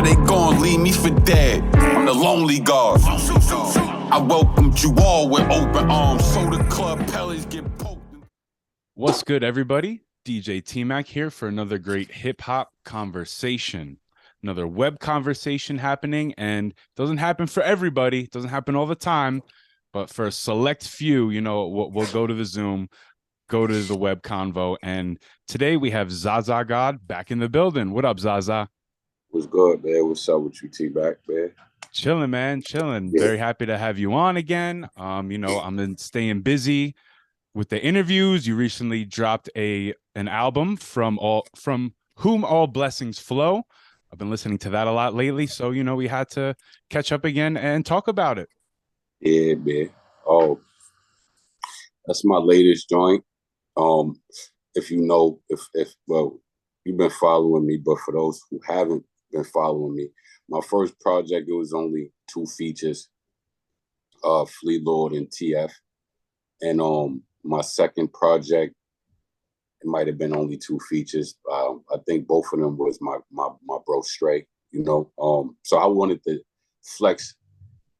How they gon' leave me for dead? I'm the lonely god. I welcomed you all with open arms, so the club pellets get poked. What's good, everybody? DJ TMac here for another great hip-hop conversation. Another web conversation happening, and it doesn't happen for everybody. It doesn't happen all the time, but for a select few, you know, we'll go to the Zoom, go to the web convo, and today we have ZAZA God back in the building. What up, ZAZA? What's good, man? What's up with you, T-Back, man? Chilling, man, chilling. Yeah. Very happy to have you on again. You know, I've been staying busy with the interviews. You recently dropped an album from Whom All Blessings Flow. I've been listening to that a lot lately, so you know we had to catch up again and talk about it. Yeah, man. Oh, that's my latest joint. If you know, if well, you've been following me, but for those who haven't been following me, my first project, it was only 2 features, Flea Lord and TF. And my second project, it might have been only 2 features. I think both of them was my bro Stray, you know. So I wanted to flex,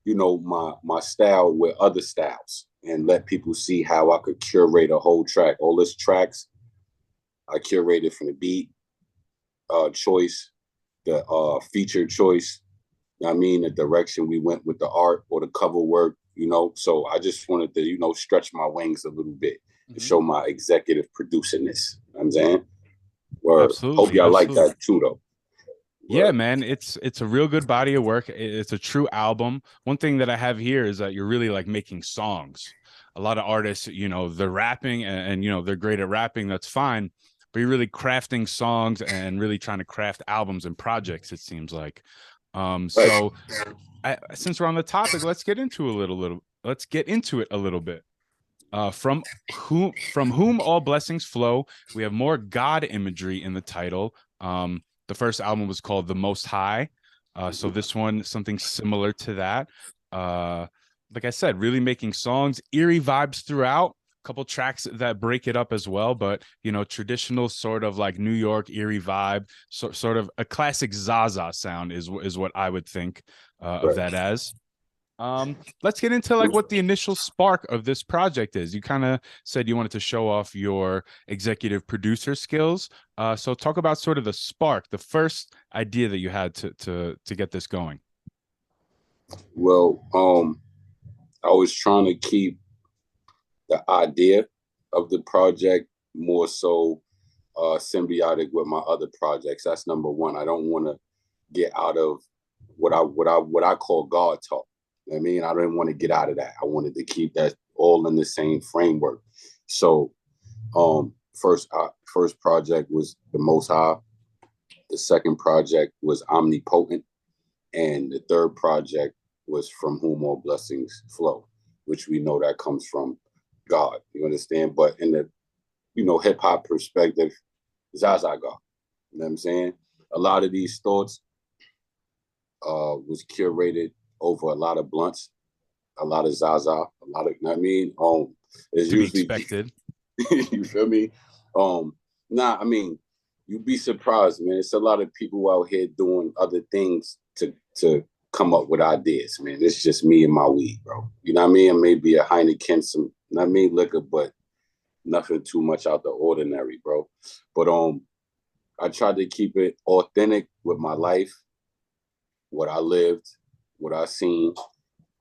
you know, my style with other styles and let people see how I could curate a whole track. All this tracks I curated from the beat choice, the feature choice, I mean, the direction we went with the art or the cover work, you know. So I just wanted to, you know, stretch my wings a little bit and show my executive producerness. You know what I'm saying? Absolutely. Hope y'all like that too, though. Yeah, man, it's a real good body of work. It's a true album. One thing that I have here is that you're really like making songs. A lot of artists, you know, they're rapping and you know, they're great at rapping. That's fine. But you're really crafting songs and really trying to craft albums and projects, it seems like. So since we're on the topic, let's get into it a little bit. From whom all blessings flow. We have more God imagery in the title. The first album was called The Most High. So this one, something similar to that. Like I said, really making songs, eerie vibes throughout. A couple tracks that break it up as well, but you know, traditional sort of like New York eerie vibe, sort of a classic ZAZA sound is what I would think of that as. Let's get into like what the initial spark of this project is. You kind of said you wanted to show off your executive producer skills. So talk about sort of the spark, the first idea that you had to get this going. Well, I was trying to keep the idea of the project more so symbiotic with my other projects. That's number one. I don't want to get out of what I call God talk. I mean, I didn't want to get out of that. I wanted to keep that all in the same framework. So, first project was The Most High. The second project was Omnipotent, and the third project was From Whom All Blessings Flow, which we know that comes from God. You understand? But in the, you know, hip hop perspective, ZAZA God. You know what I'm saying? A lot of these thoughts was curated over a lot of blunts, a lot of Zaza, a lot of, you know what I mean? It's usually expected. You feel me? I mean, you'd be surprised, man. It's a lot of people out here doing other things to come up with ideas, man. It's just me and my weed, bro. You know what I mean? Maybe a Heineken, some, you know what I mean, liquor, but nothing too much out the ordinary, bro. But I tried to keep it authentic with my life, what I lived, what I seen,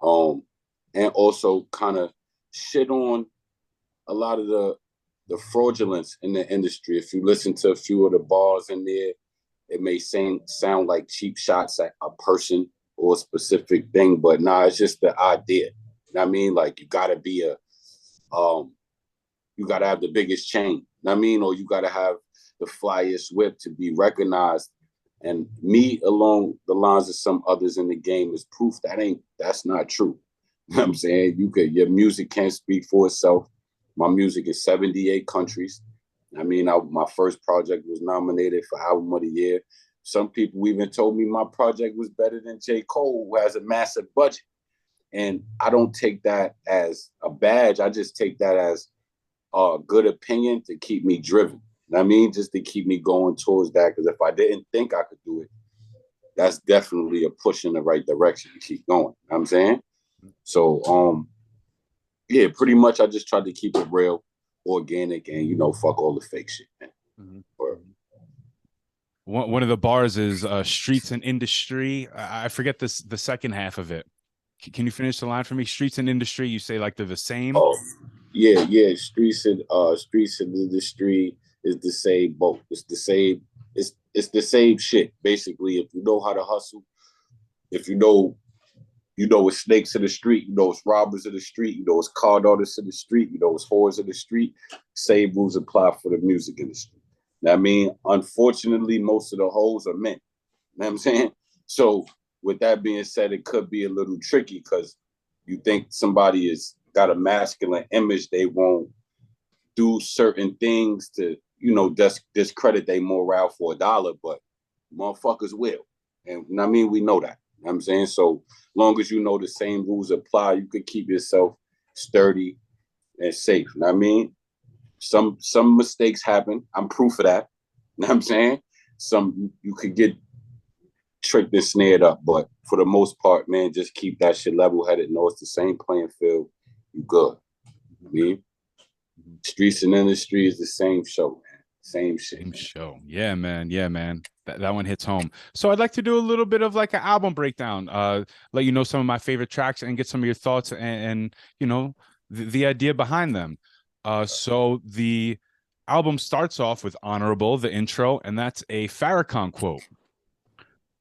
and also kind of shit on a lot of the fraudulence in the industry. If you listen to a few of the bars in there, it may sound like cheap shots at a person or a specific thing, but nah, it's just the idea. You know what I mean? Like you gotta be you gotta have the biggest chain. You know what I mean? Or you gotta have the flyest whip to be recognized. And me, along the lines of some others in the game, is proof that's not true. You know what I'm saying? Your music can't speak for itself. My music is 78 countries. I mean, my first project was nominated for Album of the Year. Some people even told me my project was better than J. Cole, who has a massive budget. And I don't take that as a badge. I just take that as a good opinion to keep me driven. You know what I mean? Just to keep me going towards that. Because if I didn't think I could do it, that's definitely a push in the right direction to keep going. You know what I'm saying? So yeah, pretty much I just tried to keep it real, organic, and fuck all the fake shit, man. One of the bars is streets and industry. I forget the second half of it. Can you finish the line for me? Streets and industry, you say like they're the same? Oh, yeah. Streets and industry is the same boat. It's the same. It's the same shit. Basically, if you know how to hustle, if you know it's snakes in the street, it's robbers in the street, it's card artists in the street, it's whores in the street. Same rules apply for the music industry. Now, I mean, unfortunately, most of the hoes are men. You know what I'm saying? So with that being said, it could be a little tricky because you think somebody has got a masculine image, they won't do certain things to, discredit their morale for $1, but motherfuckers will. And I mean, we know that. You know what I'm saying? So long as you know the same rules apply, you could keep yourself sturdy and safe. You know what I mean? Some mistakes happen. I'm proof of that. You know what I'm saying? Some you could get tricked and snared up, but for the most part, man, just keep that shit level-headed. Know it's the same playing field. You good. I mean, streets and industry is the same show, man. Same shit. Same show. Yeah, man. Yeah, man. That one hits home. So I'd like to do a little bit of like an album breakdown, let you know some of my favorite tracks and get some of your thoughts and the idea behind them. So the album starts off with Honorable, the intro, and that's a Farrakhan quote.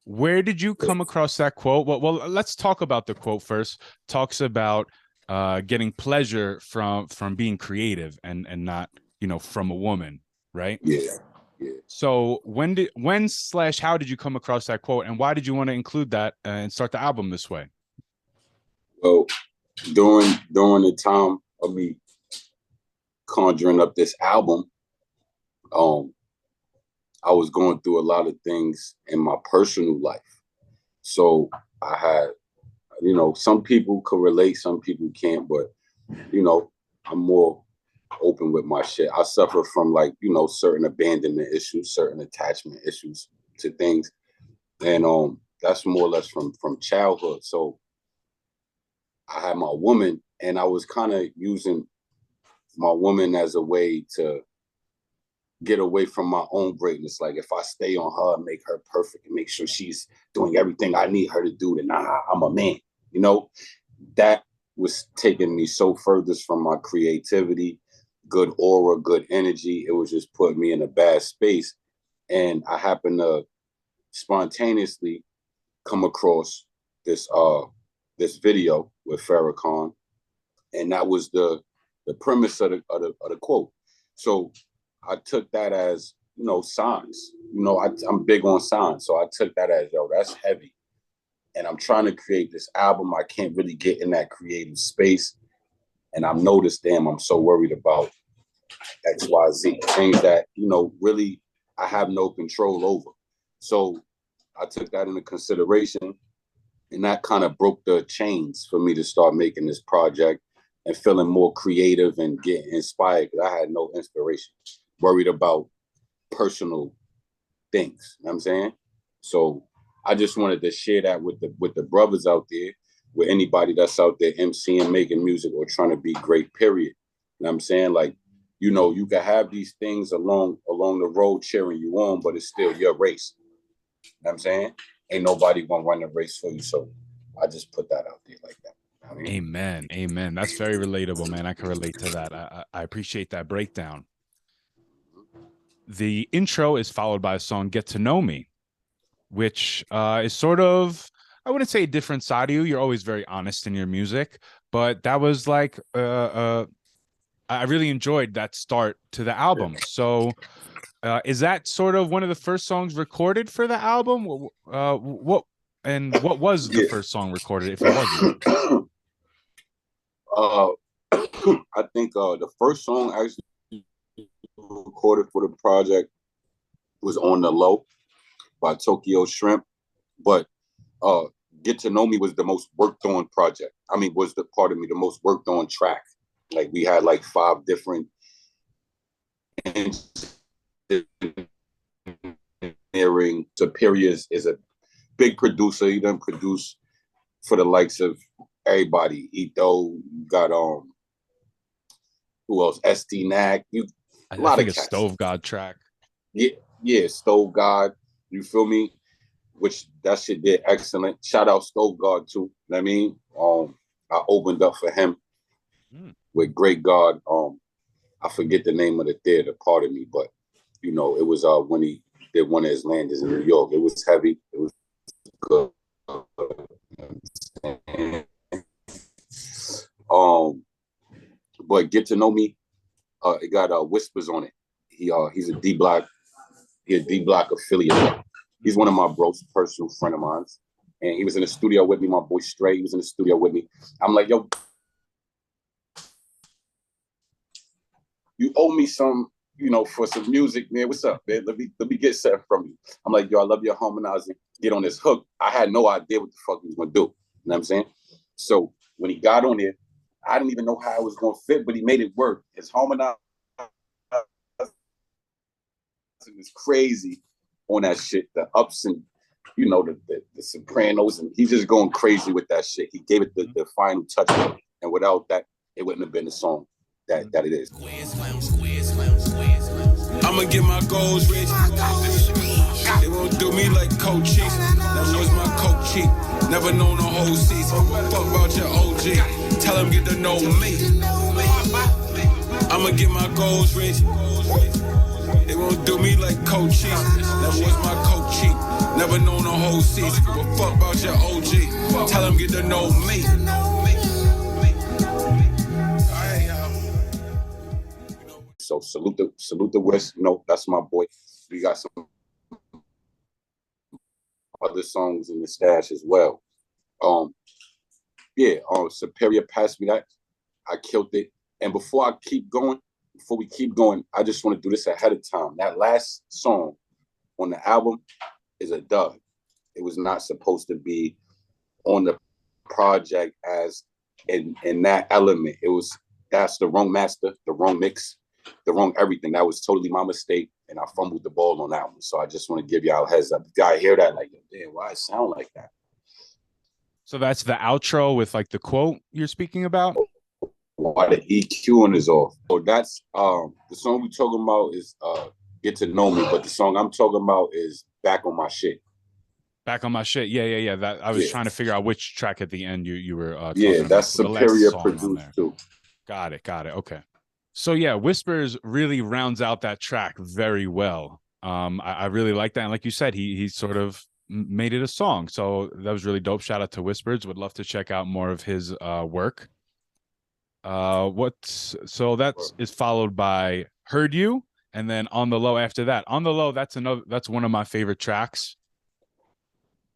Where did you come across that quote? Well, let's talk about the quote first. Talks about getting pleasure from being creative and not, from a woman, right? Yeah. So how did you come across that quote, and why did you want to include that and start the album this way? Well, during the time of me conjuring up this album, I was going through a lot of things in my personal life. So I had, some people could relate, some people can't, but, I'm more open with my shit. I suffer from certain abandonment issues, certain attachment issues to things. And that's more or less from childhood. So I had my woman, and I was kind of using my woman as a way to get away from my own greatness. Like if I stay on her, make her perfect, and make sure she's doing everything I need her to do, then I'm a man. That was taking me so furthest from my creativity, good aura, good energy. It was just putting me in a bad space. And I happened to spontaneously come across this video with Farrakhan, and that was the premise of the quote. So I took that as signs. I'm big on signs, so I took that as that's heavy, and I'm trying to create this album. I can't really get in that creative space, and I've noticed, damn, I'm so worried about XYZ things that really I have no control over. So I took that into consideration, and that kind of broke the chains for me to start making this project and feeling more creative and getting inspired, because I had no inspiration, worried about personal things. You know what I'm saying? So I just wanted to share that with the brothers out there, with anybody that's out there MCing, making music, or trying to be great, period. You know what I'm saying? Like, you can have these things along the road cheering you on, but it's still your race. You know what I'm saying? Ain't nobody gonna run the race for you. So I just put that out there like that. You know what I mean? Amen. That's very relatable, man. I can relate to that. I appreciate that breakdown. The intro is followed by a song, Get to Know Me, which is sort of, I wouldn't say a different side of you. You're always very honest in your music, but that was like, I really enjoyed that start to the album. So is that sort of one of the first songs recorded for the album? What was the first song recorded, if it wasn't? I think the first song actually recorded for the project was On the Low by Tokyo Shrimp, but Get to Know Me was the most worked on project. I mean, was the most worked on track. Like we had like 5 different engineering. Superiors is a big producer. He done produce for the likes of everybody. Ito, got who else? ST-Nac. I A lot think of a cats. Stove God track. Yeah, Stove God. You feel me? Which that shit did excellent. Shout out Stove God too. You know what I mean? I opened up for him with Great God. I forget the name of the theater, pardon me, but you know, it was when he did one of his landings in New York. It was heavy. It was good. But Get to Know Me, it got Whispers on it. He's a D Block affiliate. He's one of my bros, personal friend of mine. And he was in the studio with me, my boy Stray, he was in the studio with me. I'm like, yo, you owe me some, you know, for some music, man. What's up, man? Let me get something from you. I'm like, yo, I love your harmonizing. Get on this hook. I had no idea what the fuck he was gonna do. You know what I'm saying? So when he got on there, I didn't even know how it was gonna fit, but he made it work. His harmonizing is crazy on that shit. The ups and you know the sopranos, and he's just going crazy with that shit. He gave it the final touch, and without that, it wouldn't have been the song that it is. I'ma get my goals rich. They won't do me like Coach Chief. That was my coach cheap. Never known a whole season. Fuck about your OG. Tell him get to know me. I'ma get my goals rich. They won't do me like Coach Chief. That was my coach cheap. Never known a whole season. Fuck about your OG. Tell him get to know me. So salute the West. You know, that's my boy. We got some other songs in the stash as well. Superior passed me that. I killed it. And before we keep going, I just want to do this ahead of time. That last song on the album is a dud. It was not supposed to be on the project as in that element. That's the wrong master, the wrong mix, the wrong everything. That was totally my mistake, and I fumbled the ball on that one. So I just want to give y'all a heads up. If y'all hear that, like, damn, why it sound like that? So that's the outro with like the quote you're speaking about? Why the EQing is off. So that's the song we talking about is Get to Know Me, but the song I'm talking about is Back on My Shit. Back on My Shit. Yeah. That I was trying to figure out which track at the end you were talking about. That's Superior produced too. Got it. Okay. So yeah, Whispers really rounds out that track very well. I really like that. And like you said, he sort of made it a song. So that was really dope. Shout out to Whispers. Would love to check out more of his work. That is followed by Heard You, and then On the Low after that. On the Low, that's one of my favorite tracks.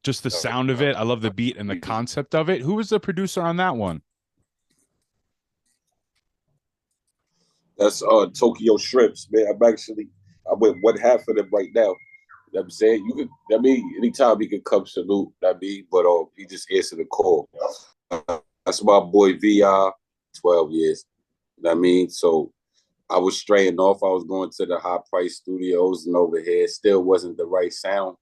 Just the sound of it. I love the beat and the concept of it. Who was the producer on that one? That's Tokyo Shrimps, man. I went one half of them right now. You know what I'm saying? Anytime he can come salute, but he just answered the call. That's my boy VR, 12 years. You know what I mean? So I was straying off. I was going to the high price studios and over here. Still wasn't the right sound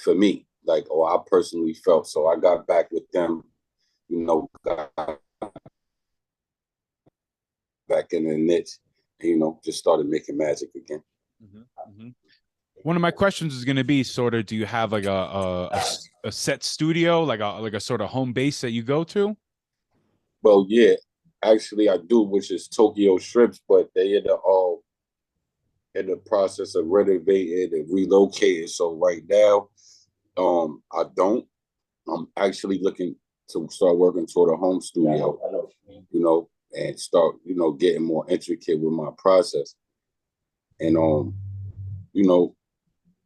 for me. I personally felt. So I got back with them, you know, got back in the niche, and, you know, just started making magic again. One of my questions is going to be sort of, do you have like a set studio, like a sort of home base that you go to? Well, yeah, actually I do, which is Tokyo Shrimps, but they in the process of renovating and relocating. So right now, I don't. I'm actually looking to start working toward a home studio, you know, and start, you know, getting more intricate with my process. And you know,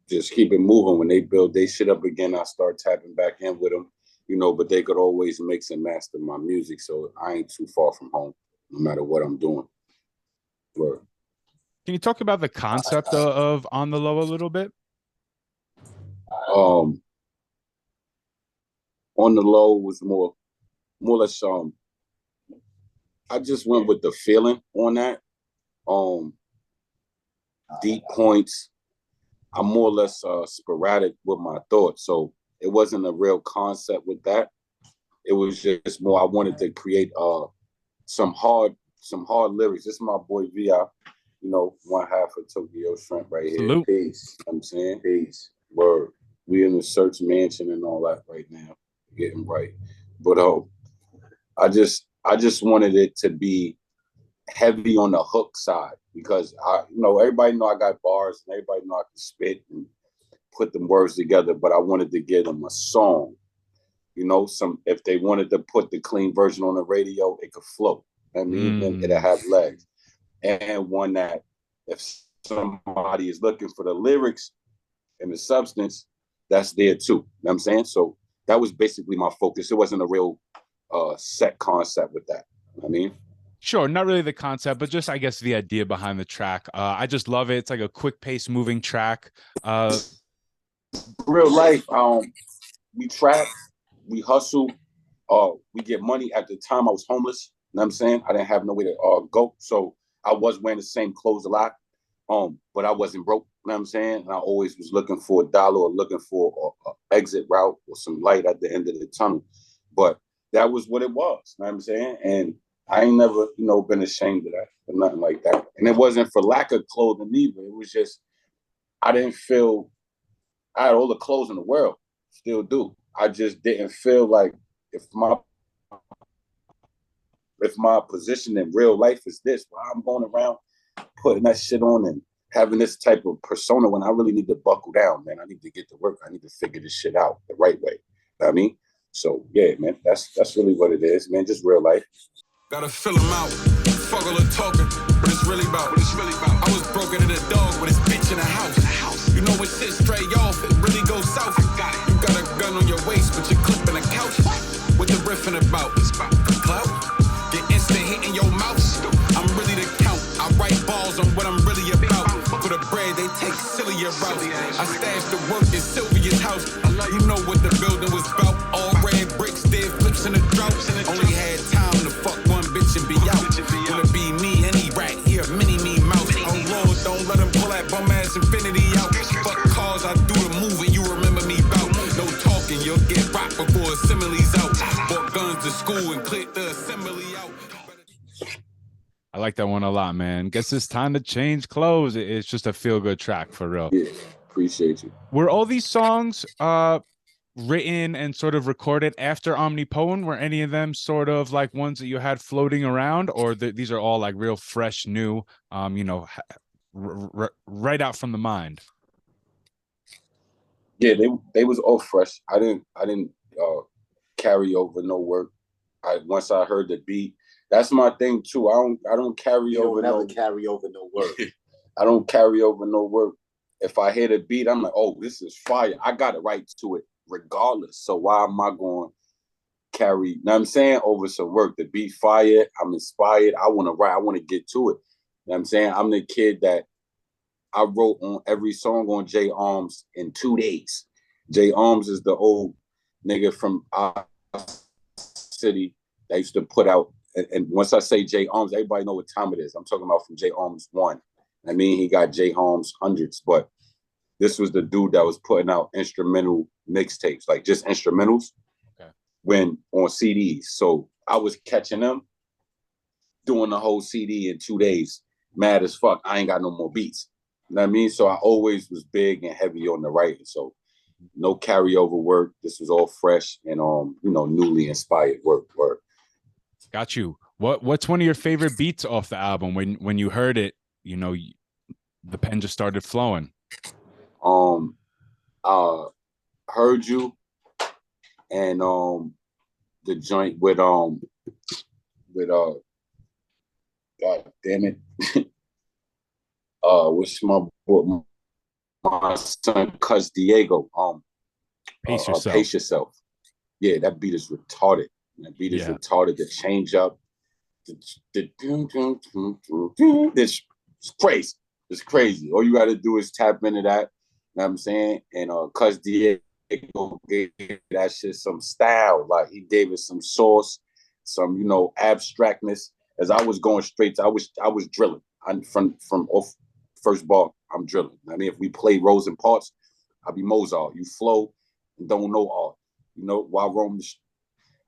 just keep it moving. When they build their shit up again, I start tapping back in with them, you know, but they could always mix and master my music. So I ain't too far from home, no matter what I'm doing. Word. Can you talk about the concept of On the Low a little bit? On the Low was more or less, I just went with the feeling on that. Deep points. I'm more or less sporadic with my thoughts. So It wasn't a real concept with that. It was just more I wanted to create some hard lyrics. This is my boy VI, one half of Tokyo Shrimp right here. Salute. Peace. You know what I'm saying? Peace. Word. We in the search mansion and all that right now. Getting right. But I just wanted it to be heavy on the hook side because everybody know I got bars and everybody know I can spit and put them words together, but I wanted to give them a song. If they wanted to put the clean version on the radio, it could flow. And it'll have legs. And one that if somebody is looking for the lyrics and the substance, that's there too. You know what I'm saying? So that was basically my focus. It wasn't a real set concept with that. You know what I mean? Sure, not really the concept, but just I guess the idea behind the track. I just love it. It's like a quick pace moving track. Real life, we trap, we hustle, we get money. At the time I was homeless. You know what I'm saying? I didn't have nowhere to go. So I was wearing the same clothes a lot. But I wasn't broke. You know what I'm saying? And I always was looking for $1 or looking for an exit route or some light at the end of the tunnel. But that was what it was. You know what I'm saying? And I ain't never, been ashamed of that or nothing like that. And it wasn't for lack of clothing either. It was just, I didn't feel, I had all the clothes in the world, still do. I just didn't feel like if my position in real life is this, why I'm going around putting that shit on and having this type of persona when I really need to buckle down, man. I need to get to work. I need to figure this shit out the right way. You know what I mean? So yeah, man, that's really what it is, man. Just real life. Gotta fill them out. Fuck all the talking, but it's really about. I was broken in a dog with his bitch in a house. You know when shit stray off, it really goes south. You got a gun on your waist, but you're clipping a couch. What the riffing about? Clout? Get instant hit in your mouth. I'm really the count. I write balls on what I'm really about. For the bread, they take sillier routes. I stashed the work in Sylvia's house. You know what the building was about. All red bricks, dead flips in the drought. Only had time to fuck one bitch and be out. Wanna be me, any rat here, mini-me mouse. Oh Lord, don't let him pull that bum-ass infinity out. Fuck cars, I do the move and you remember me bout. No talking, you'll get rocked before assembly's out. Bought guns to school and cleared the assembly out. I like that one a lot, man. Guess it's time to change clothes. It's just a feel-good track for real. Yeah, appreciate you. Were all these songs written and sort of recorded after Omnipotent? Were any of them sort of like ones that you had floating around, or these are all like real fresh, new, right out from the mind? Yeah, they was all fresh. I didn't carry over no work. Once I heard the beat. That's my thing too. I don't carry over. Never carry over no work. I don't carry over no work. If I hear the beat, I'm like, oh, this is fire. I got to right to it regardless. So why am I going to carry? Know what I'm saying, over some work? The beat fire. I'm inspired. I want to write. I want to get to it. Know what I'm saying? I'm the kid that I wrote on every song on J Arms in 2 days. J Arms is the old nigga from our city that used to put out. And once I say J Arms, everybody know what time it is. I'm talking about from J Arms 1. I mean, he got J Arms hundreds, but this was the dude that was putting out instrumental mixtapes, like just instrumentals, when on CDs. So I was catching them, doing the whole CD in 2 days, mad as fuck. I ain't got no more beats. You know what I mean? So I always was big and heavy on the writing. So no carryover work. This was all fresh and newly inspired work. Got you. What's one of your favorite beats off the album? When you heard it, the pen just started flowing. Heard You, and the joint with God damn it, what's my son Cuz Diego, Pace Yourself. Pace Yourself. Yeah, that beat is retarded. That beat is retarded. The change up, it's crazy. It's crazy. All you got to do is tap into that. You know what I'm saying? And Cuz Diego gave that shit some style. Like he gave it some sauce, some abstractness. As I was going straight, I was drilling. I'm from off first bar. I'm drilling. I mean, if we play rows and parts, I'll be Mozart. You flow, don't know art. You know, while roam the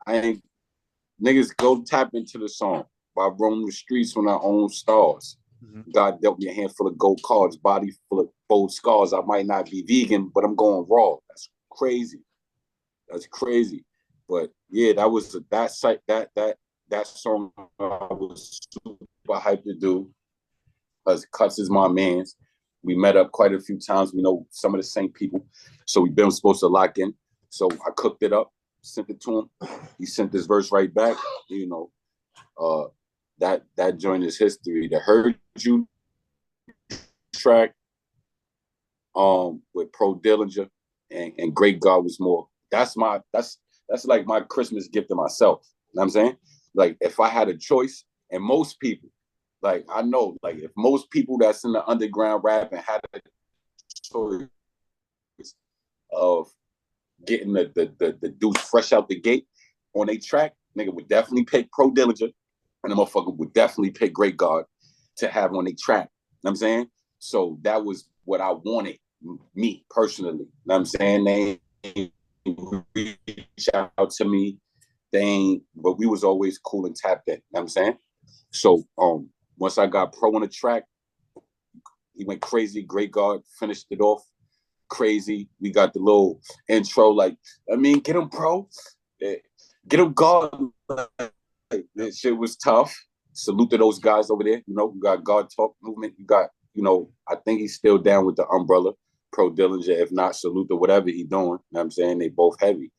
I ain't niggas go tap into the song. While roam the streets when I own stars. God dealt me a handful of gold cards, body full of bold scars. I might not be vegan, but I'm going raw. That's crazy. That's crazy. But yeah, that was that song I was super hyped to do. Because Cuts is my man's. We met up quite a few times. We know some of the same people. So we've been supposed to lock in. So I cooked it up, sent it to him. He sent this verse right back. You know, that joint is history. The Heard You track with Pro Dillinger and Great God Was More. That's like my Christmas gift to myself. You know what I'm saying? Like if I had a choice, and most people, like I know, like if most people that's in the underground rapping had a choice of getting the dudes fresh out the gate on a track, nigga would definitely pick Pro Dillinger, and the motherfucker would definitely pick Great God to have on a track. You know what I'm saying? So that was what I wanted, me personally. You know what I'm saying? They ain't reach out to me. They ain't, but we was always cool and tapped in. You know what I'm saying? So once I got Pro on the track, he went crazy. Great God finished it off crazy. We got the little intro, like, I mean, get him, Pro. Get him, God. That shit was tough. Salute to those guys over there. You know, you got God Talk Movement. You got, you know, I think he's still down with the umbrella, Pro Dillinger. If not, salute to whatever he's doing. You know what I'm saying? They both heavy.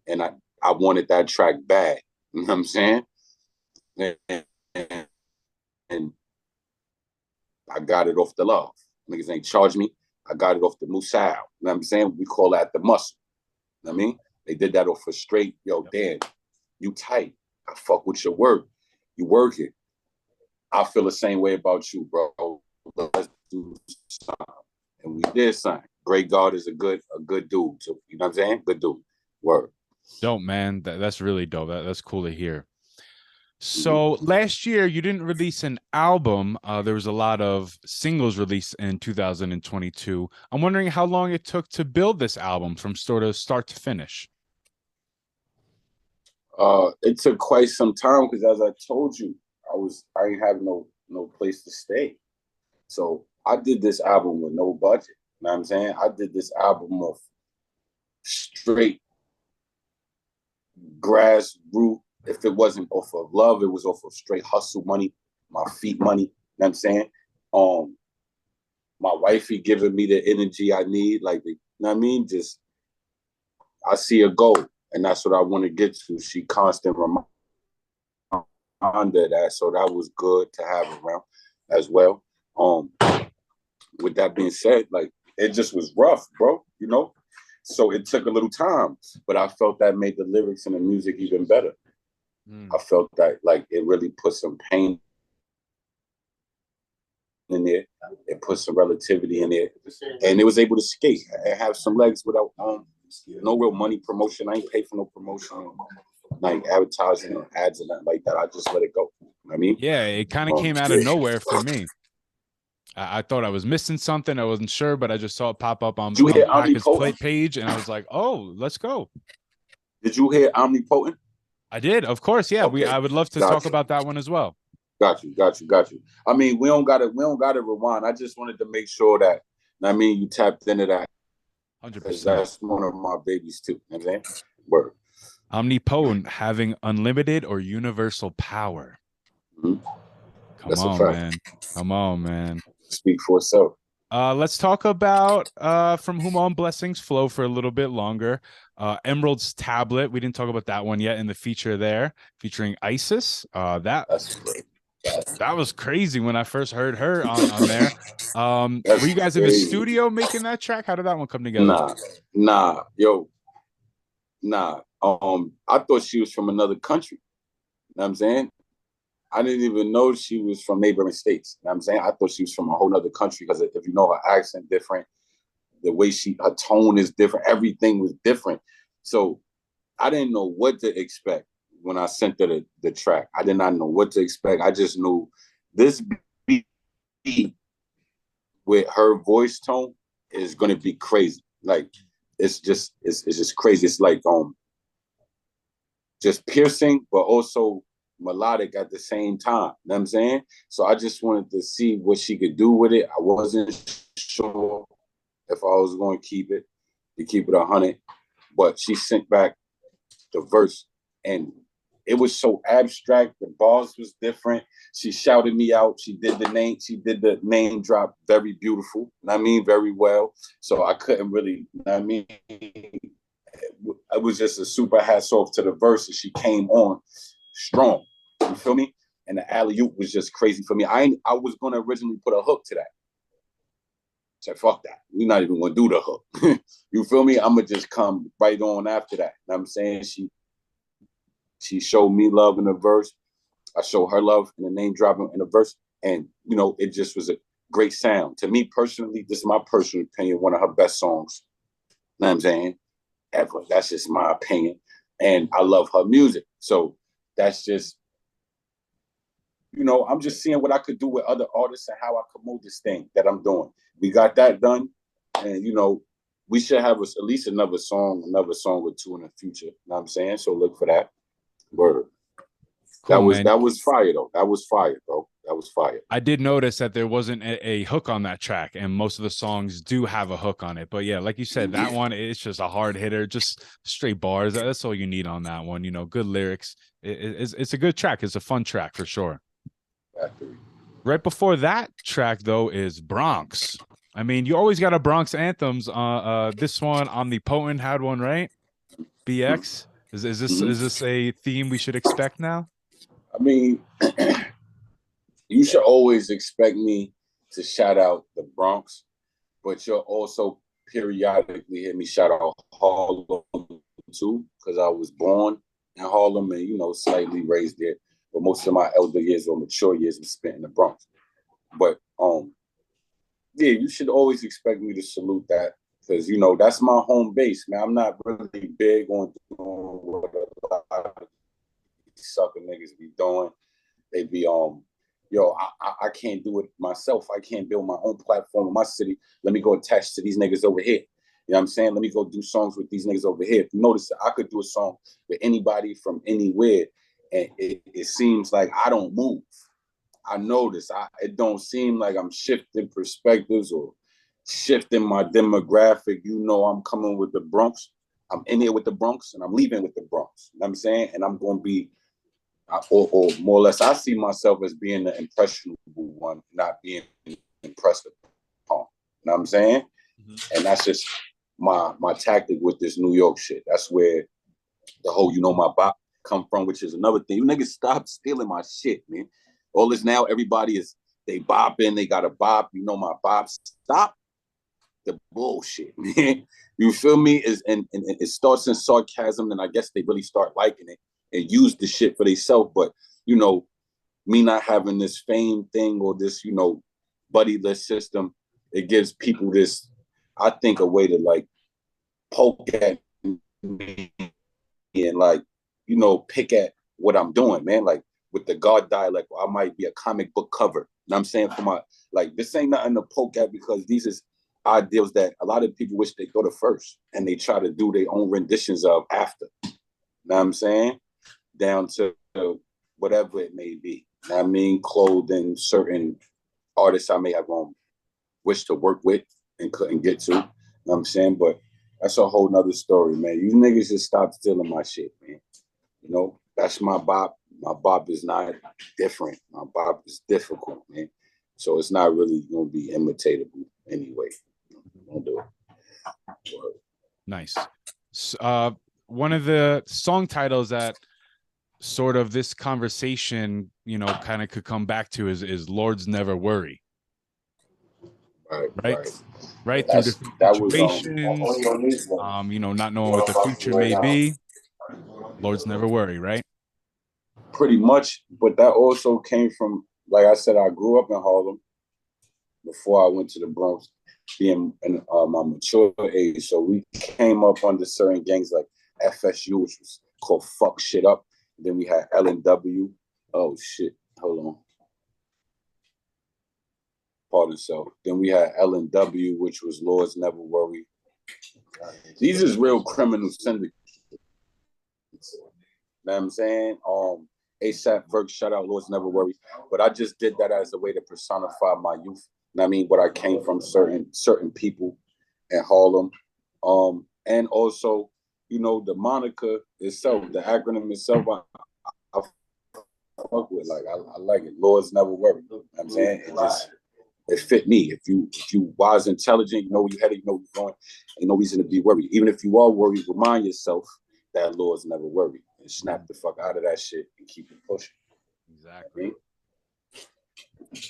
And I wanted that track bad. You know what I'm saying? And I got it off the love. Niggas ain't charged me. I got it off the Musal. You know what I'm saying? We call that the muscle. You know what I mean? They did that off a straight, yo, Dan, you tight. I fuck with your work. You working. I feel the same way about you, bro. Let's do something. And we did something. Great God is a good dude. So, you know what I'm saying? Good dude. Word. Dope, man. That's really dope. That's cool to hear. So last year you didn't release an album. There was a lot of singles released in 2022. I'm wondering how long it took to build this album from sort of start to finish. It took quite some time because, as I told you, I ain't have no place to stay. So I did this album with no budget. You know what I'm saying? I did this album of straight grassroots. If it wasn't off of love, it was off of straight hustle money, my feet money. You know what I'm saying? My wifey giving me the energy I need. Like, you know what I mean? Just, I see a goal, and that's what I want to get to. She constant reminder of that. So that was good to have around as well. With that being said, like, it just was rough, bro, you know? So it took a little time, but I felt that made the lyrics and the music even better. I felt that, like, it really put some pain in there. It put some relativity in there. And it was able to skate and have some legs without no real money promotion. I ain't pay for no promotion, like advertising or ads and nothing like that. I just let it go. You know what I mean? Yeah, it kind of came out of nowhere for me. I thought I was missing something. I wasn't sure, but I just saw it pop up on Pack's page, and I was like, "Oh, let's go." Did you hear Omnipotent? I did, of course. Yeah, okay. I would love to talk about that one as well. Got you. I mean, we don't gotta rewind. I just wanted to make sure that, I mean, you tapped into that. 100%. That's one of my babies too. You know what I'm saying? Word. Omnipotent, having unlimited or universal power. Come on, man. Speak for itself. Let's talk about From Whom All Blessings Flow for a little bit longer. Emerald's Tablet. We didn't talk about that one yet in the feature there, featuring Isis. That's great. That was crazy when I first heard her on there. Were you guys in the studio making that track? How did that one come together? Nah. I thought she was from another country. You know what I'm saying? I didn't even know she was from neighboring states. You know what I'm saying? I thought she was from a whole other country because if you know her accent different, the way her tone is different, everything was different. So I didn't know what to expect when I sent her the track. I did not know what to expect. I just knew this beat with her voice tone is going to be crazy. Like, it's just crazy. It's like just piercing, but also melodic at the same time. You know what I'm saying? So I just wanted to see what she could do with it. I wasn't sure if I was going to keep it 100, but she sent back the verse, and it was so abstract. The bars was different. She shouted me out. She did the name drop very beautiful. I mean, very well. So I couldn't really, I mean, it was just a super hats off to the verse, and she came on strong. You feel me? And the alley-oop was just crazy for me. I was gonna originally put a hook to that. Said, fuck that. We're not even gonna do the hook. You feel me? I'm gonna just come right on after that. You know what I'm saying? She showed me love in the verse. I showed her love in the name dropping in the verse. And, you know, it just was a great sound. To me personally, this is my personal opinion, one of her best songs. You know what I'm saying? Ever. That's just my opinion. And I love her music. So that's just, you know, I'm just seeing what I could do with other artists and how I could move this thing that I'm doing. We got that done. And, you know, we should have at least another song or two in the future. You know what I'm saying? So look for that. Word. Cool, That was fire though. That was fire, bro. That was fire. I did notice that there wasn't a hook on that track, and most of the songs do have a hook on it. But yeah, like you said, that one, it's just a hard hitter, just straight bars. That's all you need on that one. You know, good lyrics. It's a good track. It's a fun track for sure. Right before that track though is Bronx. I mean, you always got a Bronx anthems. This one, Omnipotent had one, right? BX. Is this a theme we should expect now? I mean, you should always expect me to shout out the Bronx, but you'll also periodically hear me shout out Harlem too, because I was born in Harlem and, you know, slightly raised there. But most of my elder years or mature years were spent in the Bronx. But yeah, you should always expect me to salute that, because, you know, that's my home base, man. I'm not really big on doing what a lot of sucker niggas be doing. They be yo, I can't do it myself. I can't build my own platform in my city. Let me go attach to these niggas over here. You know what I'm saying? Let me go do songs with these niggas over here. If you notice, I could do a song with anybody from anywhere, and it seems like I don't move. I notice it don't seem like I'm shifting perspectives or shifting my demographic. You know, I'm coming with the Bronx. I'm in here with the Bronx, and I'm leaving with the Bronx. You know what I'm saying? And I'm going to be, or more or less, I see myself as being the impressionable one, not being impressed upon. You know what I'm saying? Mm-hmm. And that's just my tactic with this New York shit. That's where the whole, you know, my bop come from, which is another thing. You niggas stop stealing my shit, man. All this now, everybody they bopping, they got a bop, you know, my bop. Stop the bullshit, man. You feel me? And it starts in sarcasm, and I guess they really start liking it and use the shit for themselves. But, you know, me not having this fame thing or this, you know, buddy list system, it gives people this, I think, a way to like poke at me and like, you know, pick at what I'm doing, man. Like with the God dialect, I might be a comic book cover. You know what I'm saying? For my, like, this ain't nothing to poke at, because these is ideals that a lot of people wish they thought of first and they try to do their own renditions of after. You know what I'm saying? Down to whatever it may be. You know what I mean? Clothing, certain artists I may have wished to work with and couldn't get to. You know what I'm saying? But that's a whole nother story, man. You niggas just stop stealing my shit, man. You know, that's my bop. My bop is not different. My bop is difficult, man. So it's not really going to be imitatable anyway. Don't do it. Nice. One of the song titles that sort of this conversation, you know, kind of could come back to is Lords Never Worry. Right. Through different situations, you know, not knowing what the future may be. Lords never worry, right? Pretty much, but that also came from, like I said, I grew up in Harlem before I went to the Bronx, being in my mature age. So we came up under certain gangs like FSU, which was called Fuck Shit Up. Then we had L&W. Oh shit, hold on. Pardon self. Then we had L&W, which was Lords Never Worry. These is real criminal syndicates. You know what I'm saying? ASAP Ferg, shout out, Lord's Never Worry. But I just did that as a way to personify my youth. You know what I mean? What I came from, certain people in Harlem. And also, you know, the moniker itself, the acronym itself, I fuck with. Like, I like it. Lord's Never Worry. You know what I'm saying? It fit me. If you wise, intelligent, you know where you headed, you know where you're going, ain't no reason to be worried. Even if you are worried, remind yourself that Lord's never worried. And snap the fuck out of that shit and keep it pushing. Exactly.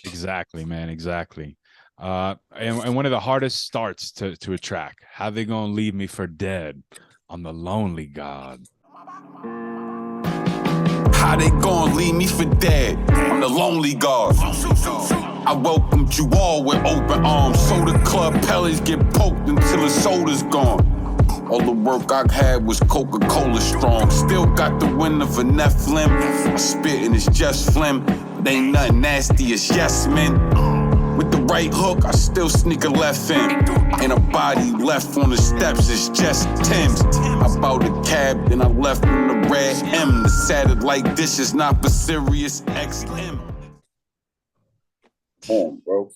Exactly, man. Exactly. And one of the hardest starts to a track. How they gonna leave me for dead on the lonely God? How they gonna leave me for dead? I'm the lonely God. I welcomed you all with open arms. So the club pellets get poked until the soda's gone. All the work I had was Coca-Cola strong. Still got the wind of a Nephilim. I spit and it's just phlegm. But ain't nothing nasty as yes men. With the right hook, I still sneak a left in. And a body left on the steps, it's just Tim's. I bought a cab, then I left on the red M. The satellite dish is not for Sirius XM. Come on, bro.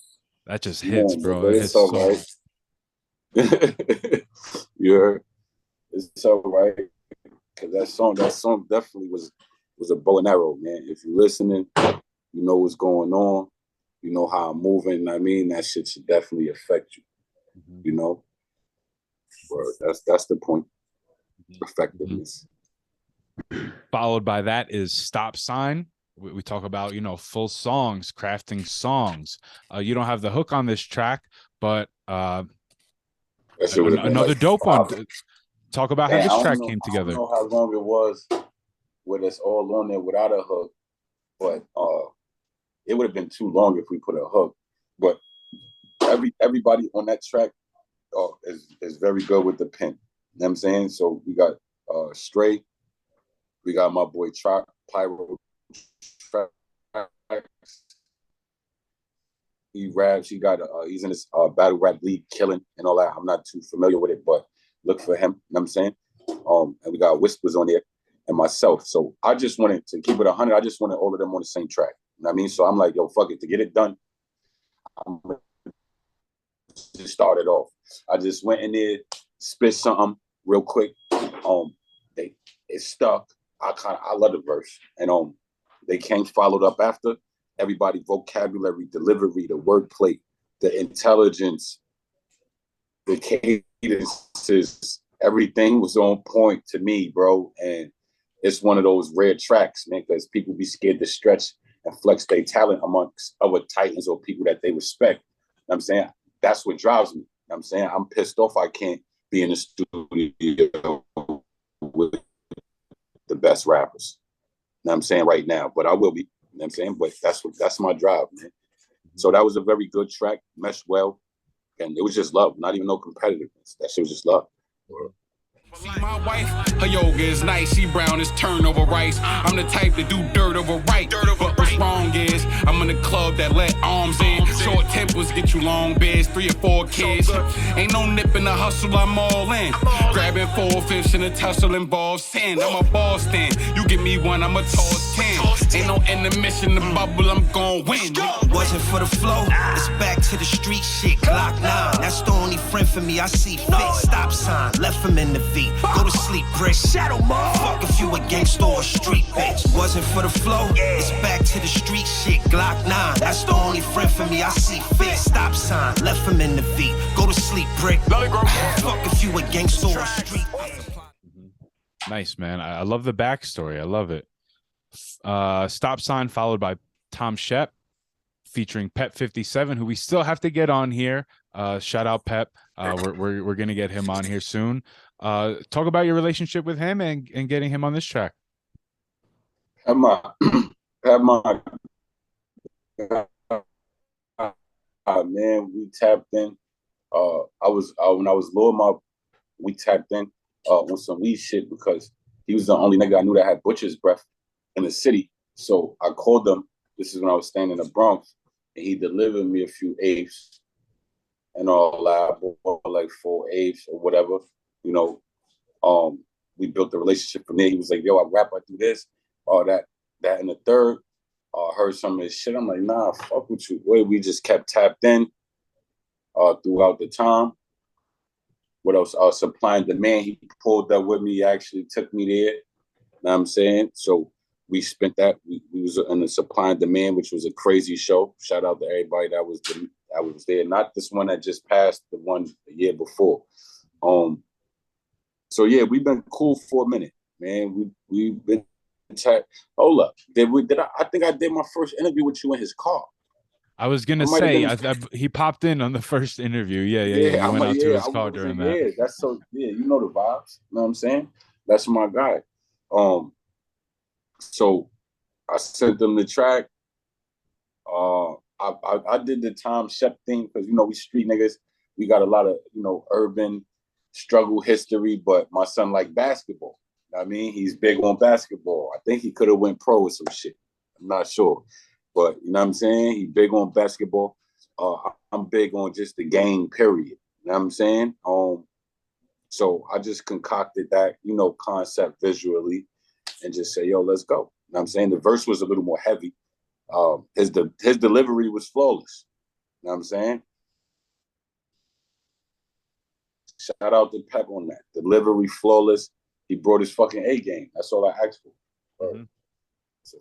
That just hits, bro. But it's all right. You heard? It's all right. Because that song definitely was a bow and arrow, man. If you're listening, you know what's going on. You know how I'm moving. I mean, that shit should definitely affect you. You know? Word. That's the point. Effectiveness. Followed by that is Stop Sign. We talk about, you know, full songs, crafting songs. You don't have the hook on this track, but another like dope one. Talk about how this track came together. I don't know how long it was with us all on there without a hook, but it would have been too long if we put a hook. But everybody on that track is very good with the pen. You know what I'm saying? So we got Stray, we got my boy Pyro. He raps. He got he's in this battle rap league, killing and all that. I'm not too familiar with it, but look for him. You know what I'm saying? And we got Whispers on there and myself. So I just wanted to keep it 100. I just wanted all of them on the same track. You know what I mean? So I'm like, yo, fuck it. To get it done, I'm just started off. I just went in there, spit something real quick. It stuck. I love the verse, and they came followed up after. Everybody, vocabulary, delivery, the wordplay, the intelligence, the cadences, everything was on point to me, bro. And it's one of those rare tracks, man, because people be scared to stretch and flex their talent amongst other titans or people that they respect. You know what I'm saying? That's what drives me. You know what I'm saying? I'm pissed off I can't be in the studio with the best rappers. You know what I'm saying? Right now, but I will be. You know what I'm saying? But that's my drive, man. So that was a very good track, meshed well, and it was just love, not even no competitiveness. That shit was just love. See my wife, her yoga is nice, she brown as turnover rice. I'm the type to do dirt over right, but what's wrong is I'm in the club that let arms in. Short tempers get you long beds, 3 or 4 kids. Ain't no nip in the hustle, I'm all in. Grabbing 4 fish in a tussle involves 10. I'm a Boston, you give me one, I'm a toss 10. Ain't no intermission, the bubble, I'm gon' win. Wasn't for the flow, it's back to the street shit. Glock 9, that's the only friend for me I see fit. Stop sign, left him in the V. Go to sleep, brick. Shadow mom. Fuck if you a gangster or a street bitch. Wasn't for the flow, it's back to the street shit. Glock 9, that's the only friend for me I see fit. Stop sign, left him in the V. Go to sleep, brick. Fuck if you a gangster or a street bitch. Nice, man. I love the backstory. I love it. Stop Sign followed by Tom Shep featuring Pep 57, who we still have to get on here. Shout out Pep. We're gonna get him on here soon. Talk about your relationship with him and getting him on this track. Man, we tapped in. When I was low, we tapped in on some weed shit because he was the only nigga I knew that had butcher's breath in the city. So I called him. This is when I was staying in the Bronx, and he delivered me a few apes. and all that. I bought like 4/8 or whatever, you know. We built the relationship from there. He was like, yo, I rap, I do this, all that, and the third. Heard some of his shit. I'm like, nah, fuck with you. Boy, we just kept tapped in throughout the time. What else? Supply and demand. He pulled up with me. He actually took me there. You know what I'm saying? So we spent that. We was in the supply and demand, which was a crazy show. Shout out to everybody that was there. Not this one that just passed, the one the year before. So yeah, we've been cool for a minute, man. We've been chat. Hold up. I think I did my first interview with you in his car. I was gonna say he popped in on the first interview. Yeah. You went out to his car during that. Yeah, that's so. Yeah, you know the vibes. You know what I'm saying? That's my guy. So I sent them the track. I did the Tom Shep thing because we street niggas. We got a lot of urban struggle history, but my son like basketball. I mean, he's big on basketball. I think he could have went pro with some shit. I'm not sure. But you know what I'm saying? He's big on basketball. I'm big on just the game, period. You know what I'm saying? So I just concocted that, concept visually and just say, yo, let's go. You know what I'm saying? The verse was a little more heavy. His delivery was flawless. You know what I'm saying? Shout out to Pep on that. Delivery flawless. He brought his fucking A game. That's all I asked for. Mm-hmm.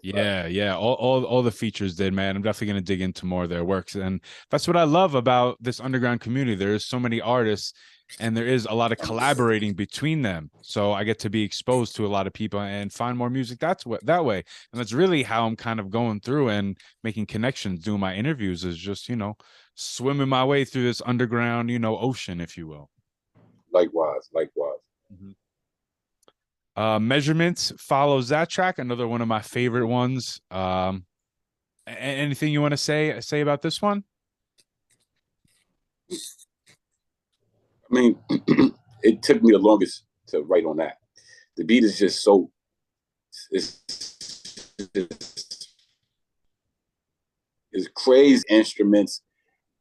Yeah. All the features did, man. I'm definitely gonna dig into more of their works, and that's what I love about this underground community. There is so many artists, and there is a lot of collaborating between them. So I get to be exposed to a lot of people and find more music that way. And that's really how I'm kind of going through and making connections, doing my interviews, is just swimming my way through this underground ocean, if you will. Likewise. Mm-hmm. Measurements follows that track, another one of my favorite ones. Anything you want to say about this one? I mean, it took me the longest to write on that. The beat is just so it's crazy instruments.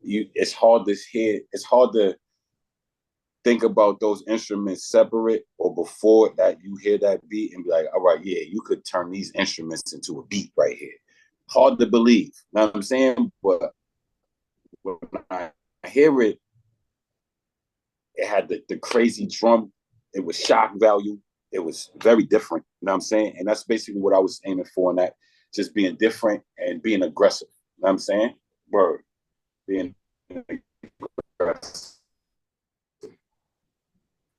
It's hard to hear. It's hard to think about those instruments separate, or before that you hear that beat and be like, all right, yeah, you could turn these instruments into a beat right here. Hard to believe, you know what I'm saying? But when I hear it, it had the crazy drum. It was shock value. It was very different, you know what I'm saying? And that's basically what I was aiming for in that, just being different and being aggressive, you know what I'm saying? Word, being aggressive.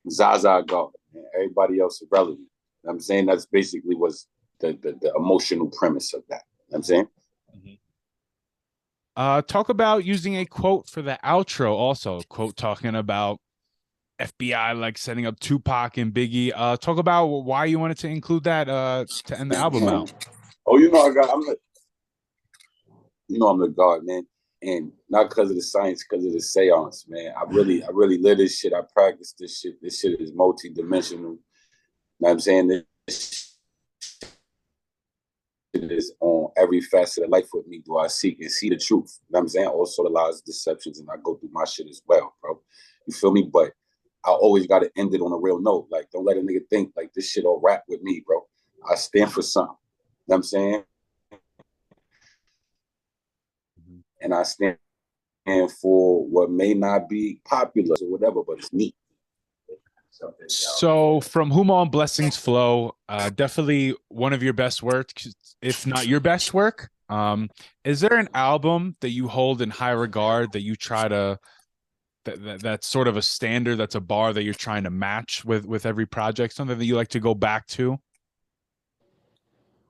ZAZA God, and everybody else irrelevant. You know what I'm saying? That's basically was the emotional premise of that. You know what I'm saying? Mm-hmm. Talk about using a quote for the outro. Also, a quote talking about FBI, like setting up Tupac and Biggie. Talk about why you wanted to include that to end the album out. Oh, I'm the God, man. And not because of the science, because of the seance, man. I really live this shit. I practice this shit. This shit is multi-dimensional. You know what I'm saying? This shit is on every facet of life with me. Do I seek and see the truth? You know what I'm saying? Also the lies, deceptions, and I go through my shit as well, bro. You feel me? But I always got to end it on a real note. Like, don't let a nigga think like this shit all rap with me, bro. I stand for something. You know what I'm saying? And I stand for what may not be popular or whatever, but it's me. So from whom all blessings flow, definitely one of your best works, if not your best work. Is there an album that you hold in high regard that you try to that's sort of a standard, that's a bar that you're trying to match with every project, something that you like to go back to?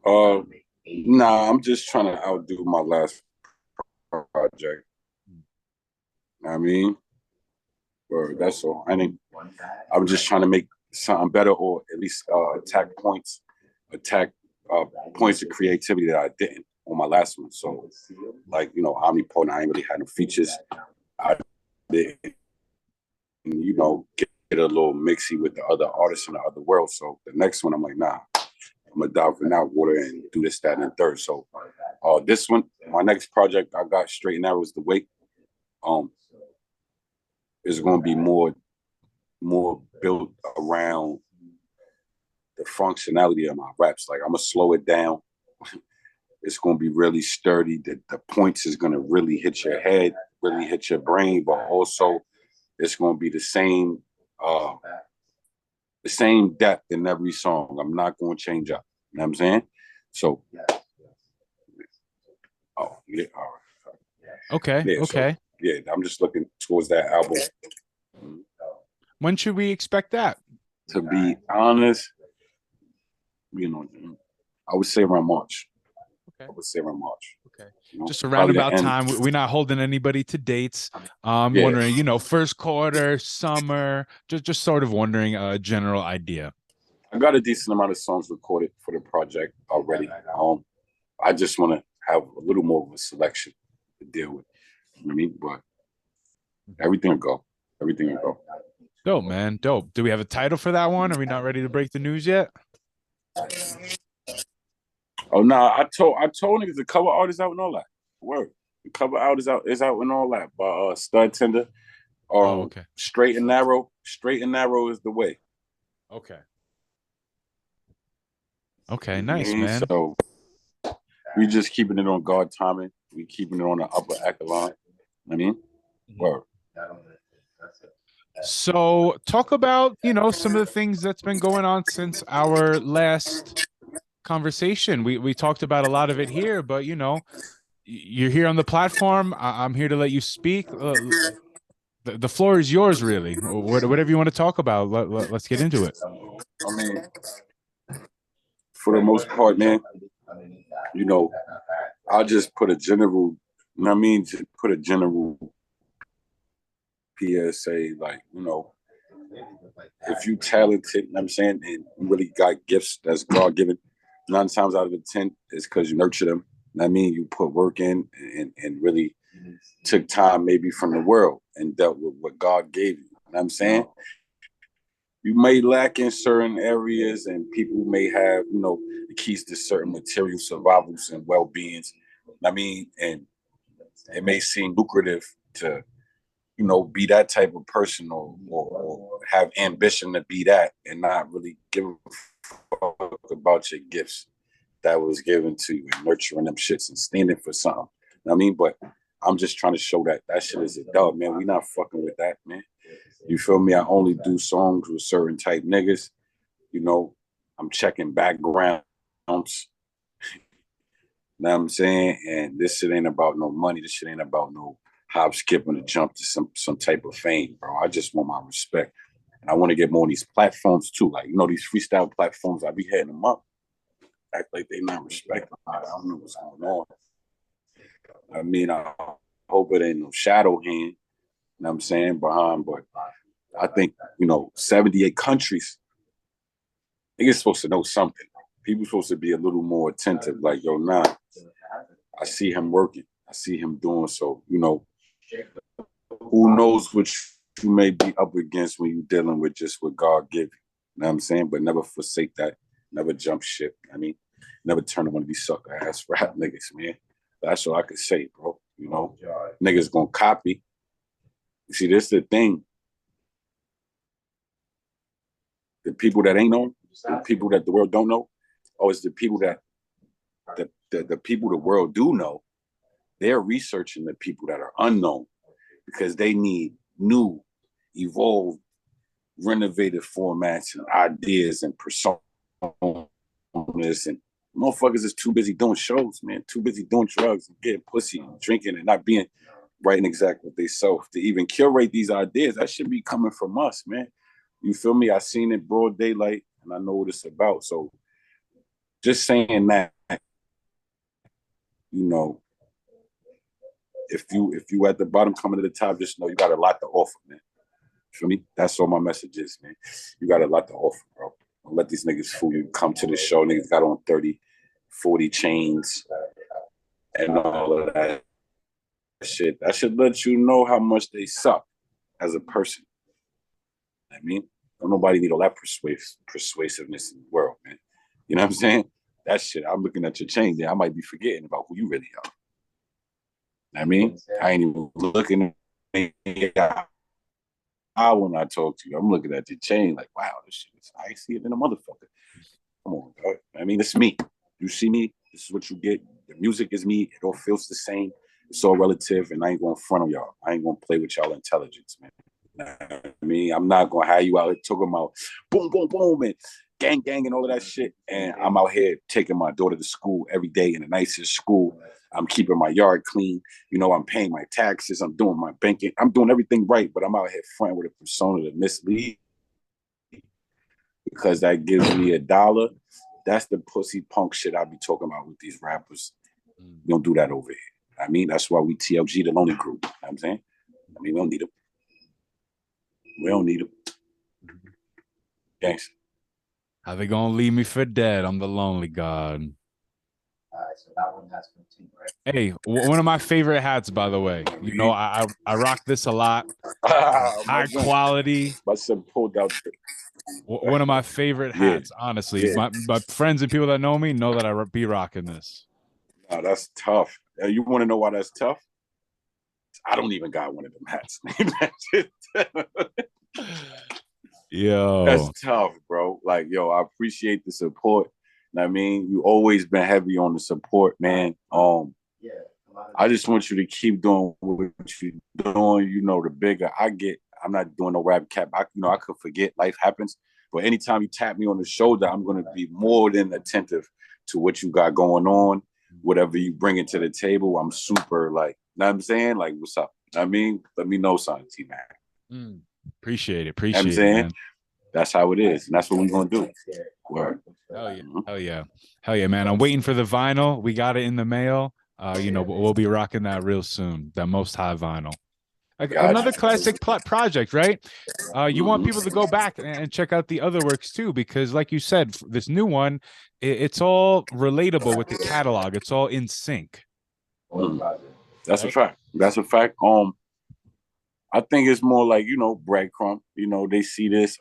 Nah, I'm just trying to outdo my last project. I mean, that's all. I'm just trying to make something better, or at least attack points of creativity that I didn't on my last one. So, like, Omnipotent, I ain't really had no features. I did, get a little mixy with the other artists in the other world. So the next one, I'm like, nah, I'm gonna dive in that water and do this, that, and the third. So, this one, my next project, I got straight and narrow is The Wake. is going to be more built around the functionality of my raps. Like, I'm gonna slow it down. It's gonna be really sturdy. The points is gonna really hit your head, really hit your brain, but also it's gonna be the same depth in every song. I'm not gonna change up. You know what I'm saying? So, oh yeah, all right. Okay, Yeah, okay. So, yeah, I'm just looking towards that album. When should we expect that? To be honest, I would say around March. Okay. I would say around March. Okay. You know, Just around about end. time. We're not holding anybody to dates. I'm Yeah. wondering, first quarter, summer, just sort of wondering a general idea. I got a decent amount of songs recorded for the project already. I just want to have a little more of a selection to deal with. You know what I mean? But everything will go. Everything will go. Dope, man. Dope. Do we have a title for that one? Are we not ready to break the news yet? Oh no, I told niggas the cover art is out and all that. Word. The cover art is out and all that by Stud Tender. Okay. Straight and narrow is the way. Okay. Okay, nice, man. So we just keeping it on guard timing. We keeping it on the upper echelon. I mean, word. So talk about, some of the things that's been going on since our last conversation. We talked about a lot of it here, but you're here on the platform. I'm here to let you speak. The floor is yours, really. Whatever you want to talk about, let's get into it. I mean, for the most part, man, I'll just put a general, just put a general PSA, like, if you talented, and you really got gifts that's God given, 9 times out of the 10 is because you nurture them. You put work in and really took time maybe from the world and dealt with what God gave you. You know what I'm saying? You may lack in certain areas and people may have, the keys to certain material survivals and well-beings. And it may seem lucrative to, be that type of person or have ambition to be that and not really give a fuck about your gifts that was given to you and nurturing them shits and standing for something. You know what I mean? But I'm just trying to show that shit is a dog, man. We not fucking with that, man. You feel me? I only do songs with certain type niggas. I'm checking backgrounds. Know what I'm saying? And this shit ain't about no money. This shit ain't about no hop, skip, and a jump to some type of fame, bro. I just want my respect. And I want to get more on these platforms too. Like, these freestyle platforms, I be hitting them up. Act like they not respecting. I don't know what's going on. I hope it ain't no shadow hand, you know what I'm saying, behind, but I think, 78 countries, niggas supposed to know something. People supposed to be a little more attentive, like, yo, nah, I see him working. I see him doing so, who knows what you may be up against when you're dealing with just what God give you. You know what I'm saying? But never forsake that. Never jump ship. Never turn to one of these sucker ass rap niggas, man. That's all I could say, bro. Niggas gonna copy. You see, this is the thing. The people that ain't known, the people that the world don't know, or it's the people that the people the world do know, they're researching the people that are unknown because they need new, evolved, renovated formats and ideas and personas, and motherfuckers is too busy doing shows, man, too busy doing drugs and getting pussy and drinking and not being right and exact with themselves to even curate these ideas. That should be coming from us, man. You feel me? I seen it broad daylight and I know what it's about. So just saying that, if you at the bottom coming to the top, just know you got a lot to offer, man. You feel me? That's all my message is, man. You got a lot to offer, bro. Don't let these niggas fool you. Come to the show, niggas got on 30, 40 chains and all of that shit. That should let you know how much they suck as a person. Don't nobody need all that persuasiveness in the world, man. You know what I'm saying? That shit, I'm looking at your chain there. I might be forgetting about who you really are. I ain't even looking at when I talk to you. I'm looking at the chain like, wow, this shit is icy than a motherfucker. Come on, dog. I mean, it's me. You see me, this is what you get. The music is me. It all feels the same. It's all relative, and I ain't going to front on y'all. I ain't going to play with y'all intelligence, man. I mean, I'm not going to have you out here talking about boom, boom, boom, and gang, gang, and all of that shit. And I'm out here taking my daughter to school every day in the nicest school. I'm keeping my yard clean. You know, I'm paying my taxes. I'm doing my banking. I'm doing everything right, but I'm out here fronting with a persona to mislead because that gives me $1. That's the pussy punk shit I be talking about with these rappers. We don't do that over here. I mean, that's why we TLG the Lonely Group. You know what I'm saying? I mean, we don't need them. We don't need them. Thanks. How they gonna leave me for dead? I'm the lonely god. All right, so that one has 15, right? Hey, one of my favorite hats, by the way. You know, I rock this a lot. High quality. My son pulled out. One of my favorite hats, honestly. Yeah. My friends and people that know me know that I be rocking this. Oh, that's tough. You want to know why that's tough? I don't even got one of them hats. Yo, that's tough, bro. Like, yo, I appreciate the support. I mean, you always been heavy on the support, man. I just want you to keep doing what you're doing. You know, the bigger I get, I'm not doing no rap cap. I could forget. Life happens. But anytime you tap me on the shoulder, I'm going to be more than attentive to what you got going on. Whatever you bring it to the table, I'm super like, you know what I'm saying? Like, what's up? I mean, let me know something, TMac. Appreciate it. You Appreciate know what I'm saying? it, man. That's how it is. And that's what we're going to do. Word. Hell yeah. Hell yeah. Hell yeah, man. I'm waiting for the vinyl. We got it in the mail. You know, we'll be rocking that real soon. That Most High vinyl. Another classic project, right? You want people to go back and check out the other works too, because like you said, this new one, it's all relatable with the catalog. It's all in sync. That's a fact. That's a fact. I think it's more like, you know, breadcrumb. You know, they see this,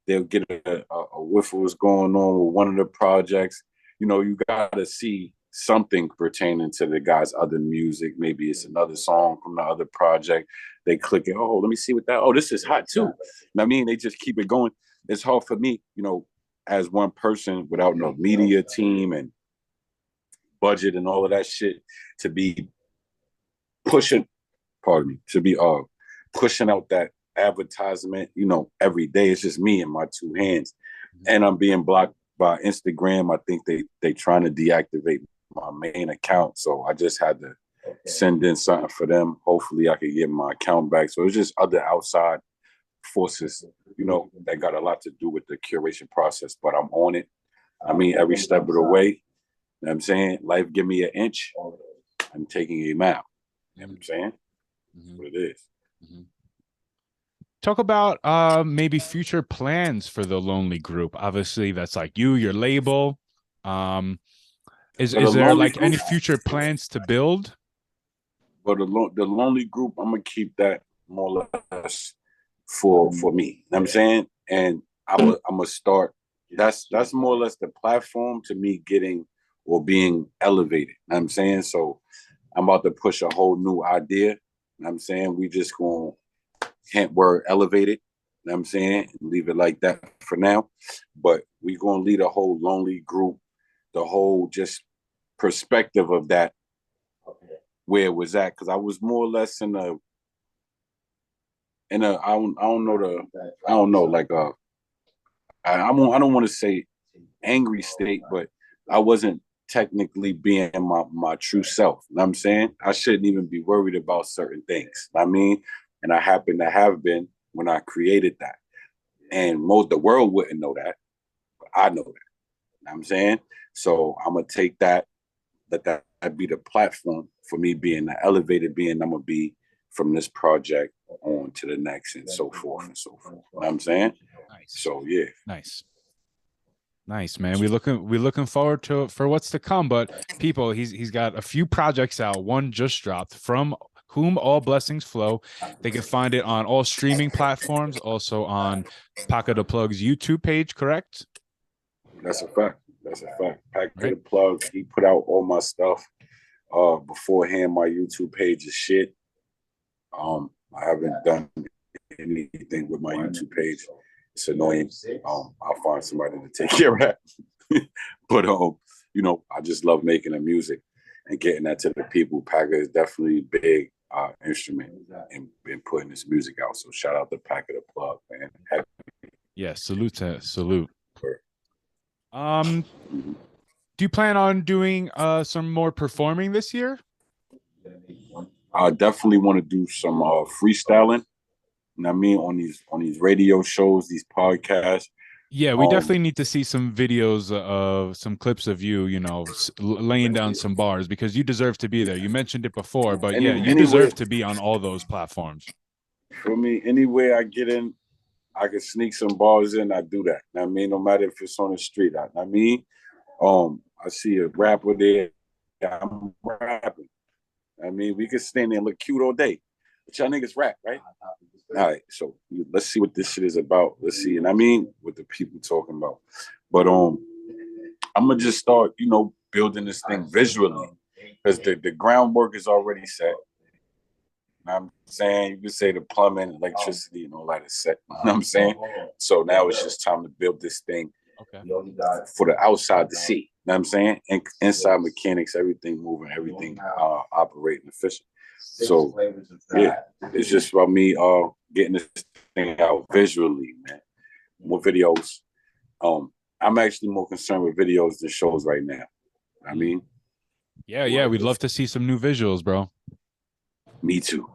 they'll get a whiff of what's going on with one of the projects. You know, you gotta see something pertaining to the guy's other music. Maybe it's another song from the other project. They click it. Oh, let me see what that. Oh, this is hot too. You know what I mean, they just keep it going. It's hard for me, you know, as one person without no media team and budget and all of that shit to be pushing. Pardon me. To be pushing out that advertisement, you know, every day. It's just me and my two hands, and I'm being blocked by Instagram. I think they trying to deactivate my main account, so I just had to send in something for them. Hopefully I could get my account back. So it's just other outside forces, you know, that got a lot to do with the curation process, but I'm on it. I mean, every step of the way. You know what I'm saying? Life give me an inch, I'm taking a mile. You know what I'm saying? What it is. Talk about maybe future plans for the Lonely Group. Obviously, that's like your label. Is there like any future plans to build? But the Lonely Group, I'm gonna keep that more or less for me. You know what I'm saying? And I'm gonna start. That's more or less the platform to me getting or being elevated. You know what I'm saying? So I'm about to push a whole new idea. You know what I'm saying? We just gonna hint word elevated. You know what I'm saying? Leave it like that for now. But we gonna lead a whole Lonely Group, the whole just perspective of that, where it was at, because I was more or less in a I don't want to say angry state, but I wasn't technically being my true self. You know what I'm saying? I shouldn't even be worried about certain things. You know what I mean? And I happen to have been when I created that. And the world wouldn't know that, but I know that. You know what I'm saying? So I'm gonna take that be the platform for me being the elevated being I'm gonna be from this project on to the next and so forth and so forth. You know what I'm saying? Nice. So yeah. Nice, man. We're looking forward for what's to come. But people, he's got a few projects out. One just dropped, From Whom All Blessings Flow. They can find it on all streaming platforms, also on Pocket the Plug's YouTube page, correct? That's a fact. That's a fact. Pocket the Plug, he put out all my stuff. Beforehand, my YouTube page is shit. I haven't done anything with my YouTube page. It's annoying. I'll find somebody to take care of that. But you know, I just love making the music and getting that to the people. Packer is definitely a big instrument in putting this music out. So shout out to Packer the Plug, man. Yeah, salute. Do you plan on doing some more performing this year? I definitely want to do some freestyling. You know what I mean, on these radio shows, these podcasts. Yeah, we definitely need to see some videos of some clips of you, you know, laying down some bars, because you deserve to be there. You mentioned it before, but yeah, you deserve to be on all those platforms. For me, anywhere I get in, I can sneak some bars in. I do that. I mean, no matter if it's on the street. I mean, I see a rapper there, I'm rapping. I mean, we could stand there and look cute all day, but y'all niggas rap, right? All right, so let's see what this shit is about. Let's see, and I mean what the people talking about. But I'm gonna just start, you know, building this thing visually, because the groundwork is already set. You know what I'm saying? You could say the plumbing, electricity, and all that is set. You know what I'm saying? So now it's just time to build this thing for the outside to see. You know what I'm saying? And inside mechanics, everything moving, everything operating efficient. So yeah, it's just about me getting this thing out visually, man. More videos. I'm actually more concerned with videos than shows right now. I mean, yeah, we'd love to see some new visuals, bro. Me too.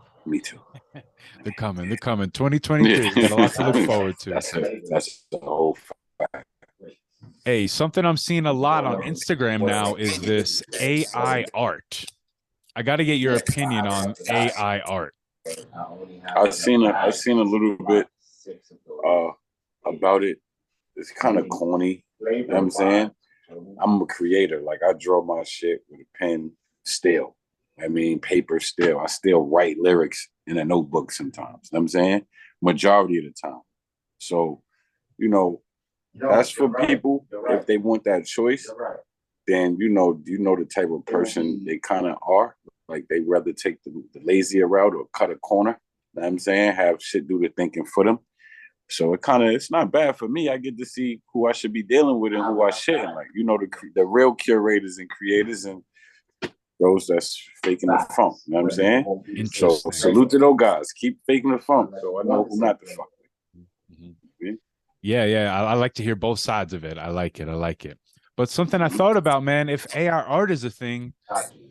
They're coming. 2023. We got a lot to look forward to. That's the whole fact. Hey, something I'm seeing a lot on Instagram now is this AI art. I got to get your opinion on AI art. I've seen a little bit about it. It's kind of corny. You know what I'm saying? I'm a creator. Like, I draw my shit with a pen still. I mean, paper still. I still write lyrics in a notebook sometimes. You know what I'm saying? Majority of the time. So, you know, that's for people. If they want that choice, then you know the type of person they kind of are. Like, they rather take the lazier route or cut a corner. You know what I'm saying? Have shit do the thinking for them. So it's not bad for me. I get to see who I should be dealing with and who I shouldn't. Like, you know, the real curators and creators and those that's faking the funk. You know what I'm saying? So salute to those guys. Keep faking the funk, so I know who not to fuck with. Mm-hmm. Yeah. I like to hear both sides of it. I like it. But something I thought about, man, if AI art is a thing,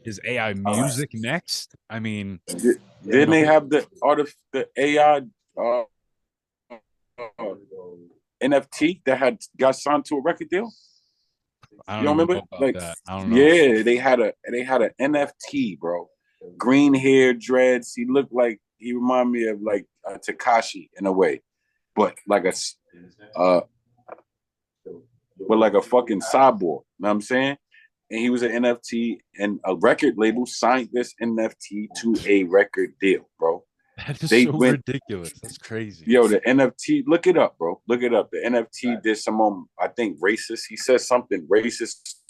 is AI music next? I mean, didn't they have the AI NFT that got signed to a record deal? I don't remember like that. I don't know. Yeah, they had an NFT, bro. Green hair, dreads. He reminded me of like Tekashi in a way, but like a fucking cyborg. You know what I'm saying? And he was an NFT, and a record label signed this NFT to a record deal, bro. That is ridiculous. That's crazy. Yo, the NFT, look it up, bro. Look it up. The NFT did some, I think, racist. He said something racist.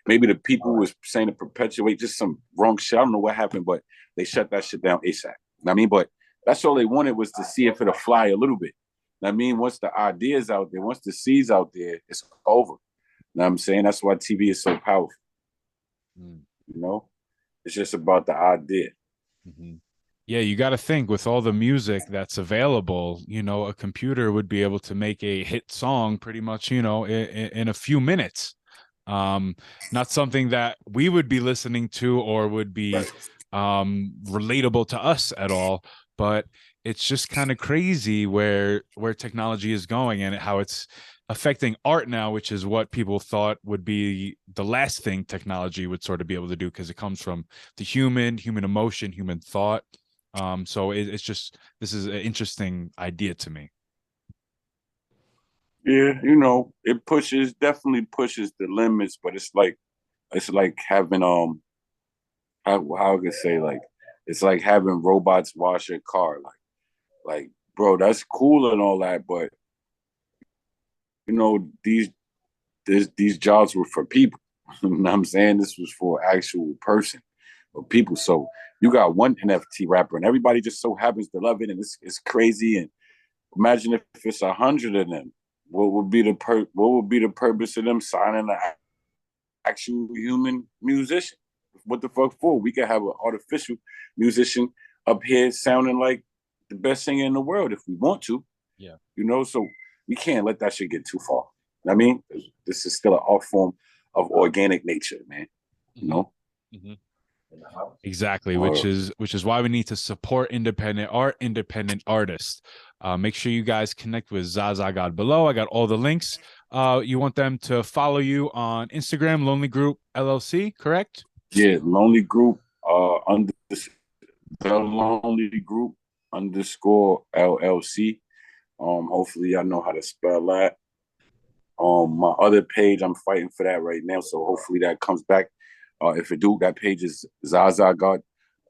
Maybe the people was saying to perpetuate just some wrong shit. I don't know what happened, but they shut that shit down ASAP. I mean, but that's all they wanted was to see if it'll fly a little bit. I mean, once the idea's out there, once the seed's out there, it's over. You know what I'm saying? That's why TV is so powerful. You know? It's just about the idea. Mm-hmm. Yeah, you got to think, with all the music that's available, you know, a computer would be able to make a hit song pretty much, you know, in a few minutes. Not something that we would be listening to or would be relatable to us at all, but it's just kind of crazy where technology is going and how it's affecting art now, which is what people thought would be the last thing technology would sort of be able to do, because it comes from the human emotion, human thought. So it's just, this is an interesting idea to me. Yeah, you know, it definitely pushes the limits, but it's like having how I could say, like, it's like having robots wash your car. Like, bro, that's cool and all that, but you know, these jobs were for people. You know what I'm saying? This was for an actual person. of people. So you got one NFT rapper, and everybody just so happens to love it, and it's crazy. And imagine if it's 100 of them. What would be the purpose of them signing an actual human musician? What the fuck for? We could have an artificial musician up here sounding like the best singer in the world if we want to. Yeah. You know, so we can't let that shit get too far. I mean, this is still an art form of organic nature, man. You know? Mm-hmm. Exactly, which is why we need to support independent art, independent artists. Make sure you guys connect with ZAZA God below. I got all the links. You want them to follow you on Instagram, Lonely Group LLC, correct? Yeah, Lonely Group the Lonely Group _ LLC. Hopefully I know how to spell that. My other page, I'm fighting for that right now, so hopefully that comes back. If it do, that page is ZAZA God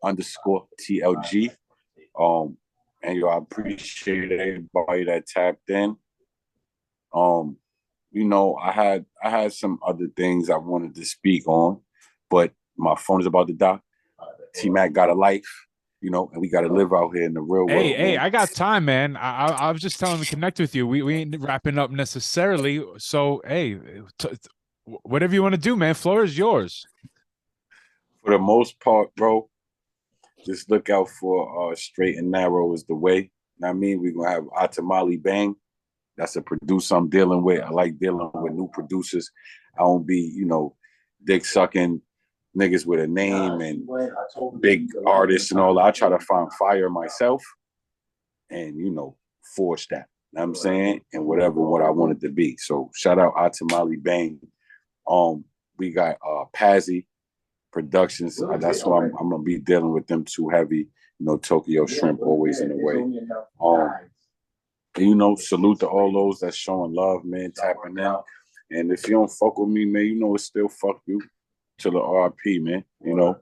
_ TLG. And I appreciate everybody that tapped in. You know, I had some other things I wanted to speak on, but my phone is about to die. TMac got a life, you know, and we got to live out here in the real world. Hey, I got time, man. I was just telling them to connect with you. We ain't wrapping up necessarily. So, hey, whatever you want to do, man, floor is yours. For the most part, bro, just look out for Straight and Narrow is the way. I mean, we're going to have Atamali Bang. That's a producer I'm dealing with. I like dealing with new producers. I don't be, you know, dick sucking niggas with a name and big artists and all that. I try to find fire myself and, you know, forge that. You know what I'm saying? And what I want it to be. So shout out Atamali Bang. We got Pazzy Productions. That's why I'm gonna be dealing with them too heavy. You know, Tokyo Shrimp always in the way. You know, salute to all those that's showing love, man, tapping in. And if you don't fuck with me, man, you know it's still fuck you to the RP, man. You know,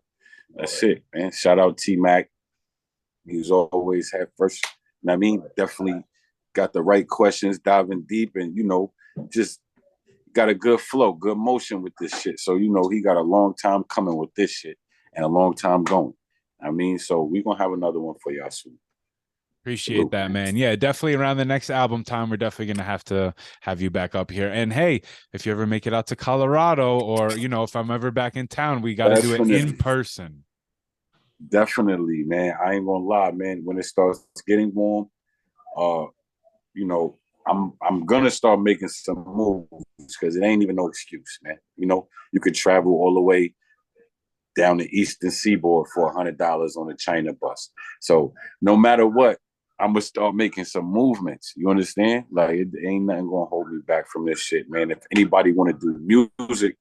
that's it, man. Shout out TMac. He's always had first. And I mean, definitely got the right questions, diving deep, and you know, just got a good flow, good motion with this shit. So, you know, he got a long time coming with this shit and a long time going. I mean, so we're going to have another one for y'all soon. Appreciate that, man. Yeah, definitely around the next album time, we're definitely going to have you back up here. And hey, if you ever make it out to Colorado or, you know, if I'm ever back in town, we got to do it in person. Definitely, man. I ain't going to lie, man. When it starts getting warm, you know, I'm gonna start making some moves because it ain't even no excuse, man. You know, you could travel all the way down the Eastern Seaboard for $100 on a China bus. So no matter what, I'm gonna start making some movements. You understand? Like it ain't nothing gonna hold me back from this shit, man. If anybody want to do music,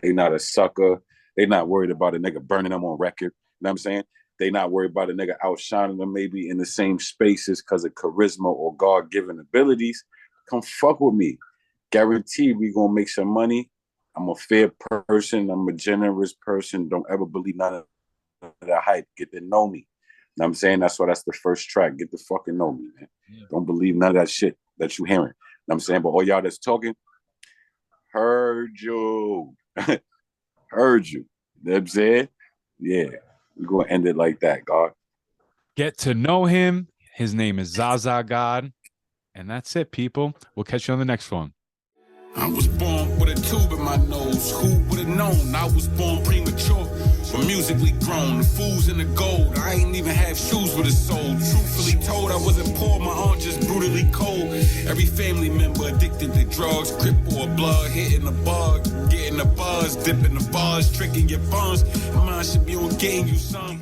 they not a sucker. They not worried about a nigga burning them on record. You know what I'm saying? They not worried about a nigga outshining them maybe in the same spaces because of charisma or God-given abilities. Come fuck with me. Guarantee we gonna make some money. I'm a fair person. I'm a generous person. Don't ever believe none of that hype. Get to know me. You know what I'm saying? That's why that's the first track. Get to fucking know me, man. Yeah. Don't believe none of that shit that you hearing. You know what I'm saying? But all y'all that's talking, heard you. Heard you. You know what I'm saying? Yeah. We're going to end it like that, God. Get to know him. His name is ZAZA God. And that's it, people. We'll catch you on the next one. I was born with a tube in my nose. Who would have known I was born premature? But musically grown, the fools in the gold. I ain't even have shoes with a soul. Truthfully told, I wasn't poor, my aunt just brutally cold. Every family member addicted to drugs, cripple or blood, hitting the bug, getting the buzz, dipping the bars, tricking your funds. Your mind should be on game, you son.